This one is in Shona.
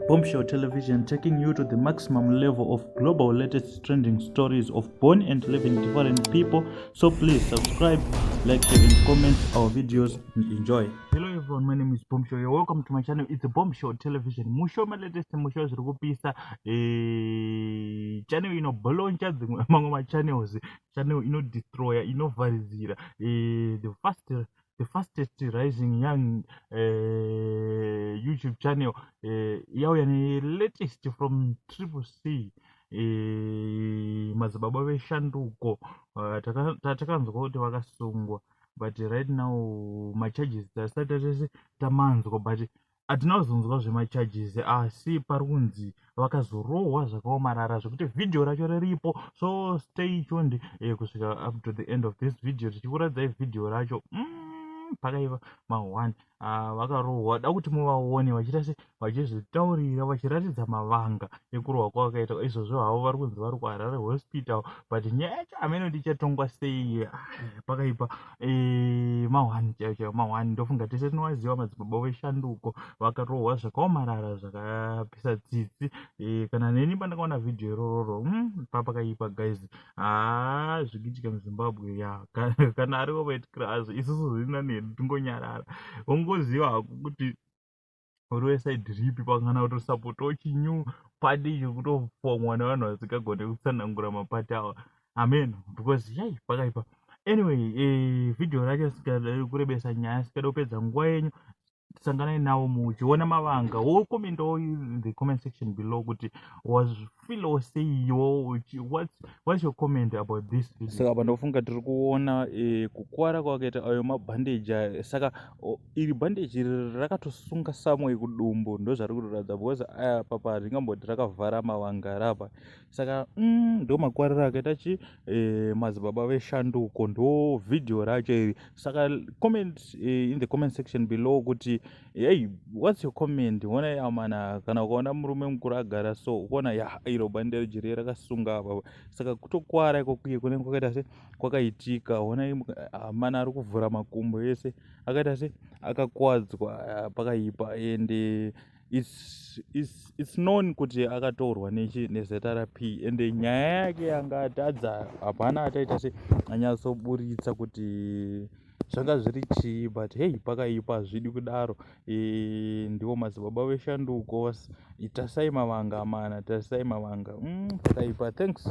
Bombshell Television, taking you to the maximum level of global latest trending stories of born and living different people. So please subscribe, like, share, and comment our videos and enjoy. Hello everyone, my name is Bombshell. You're welcome to my channel. It's a Bombshell Television. Musho my latest musho zirikupisa channel inoboloncha among my channels. Channel destroyer, varizira. The fastest rising young YouTube channel yauya latest from CCC. Madzibaba Veshanduko takanzwa kuti vakasungwa, but right now macharges tasati tamanzwa, but hatina kuzonzwa zvemacharges, asi pari kunzi vakazorohwa zvakaomarara zvekuti vhidhio racho riripo. So stay tuned kusvika up to the end of this video tichikuradzai vhidhio racho pakaiva ma1 vakarohwa. Da kuti muvaone vachizvitaurira vachiratidza mavanga ekurohwa kwavakaita. Izvozvo havo vari kunzi vari kuHarare hospital, but nyaya yacho hamene kuti ichatongwa sei pakaipa. ma1 chaivo ma1 ndofunga tese tinovaziva madzibaba Veshanduko vakarohwa zvakaomarara zvakapisa tsitsi. Kana neni pandakaona vhidhio irororo papakaipa guys. Zvikiitika muZimbabwe kana arivo vaitikira azvo isusu zvina nedu tingonyarara. Ungoziva hako kuti uri wesaidi ripi pakana kutosapotawo chinyu padi chekutofomwa nevanhu vasingagone kutsanangura mapati ava. Amen, because yai pakaipa. Anyway, vhidhio racho sikadai kurebesa nyaya, sikada kupedza nguva yenyu, sanganai navo muchiona mavanga. Wokomendawo in the comment section below kuti wazvifilo seiwo, what's your comment about this video. Saka pandofunga tiri kuona kukwara kwakaita ayo mabhandeji. Saka iri bhandeji rakatosunga samwe kudumbu, ndo zvari kutoratidza, because aya papa ringamboti rakavhara mavanga rapa. Saka ndo makwariro akaita madzibaba Veshanduko, ndo vhidhio racho iri. Saka comment in the comment section below kuti hey, what's your comment? Honai amana, kana ukaona murume mukuru agara so ukaona iro bhandeji rakasunga apa, saka kutokwara ikokwiye kunenge kwakaita se kwakaitika. Honai amana ari kuvhura makumbo ese akaita se akakwadzwa pakaipa, and it's known kuti akatorwa nezeta raP, and nyaya yake yangatadza hapana ataita se anyatsoburitsa kuti zvanga zviri chii, but hey, pakaipa hazvidi kudaro. Ndiwo madzibaba Veshanduko, tasai mavanga mana, tasai mavanga pakaipa. Thanks.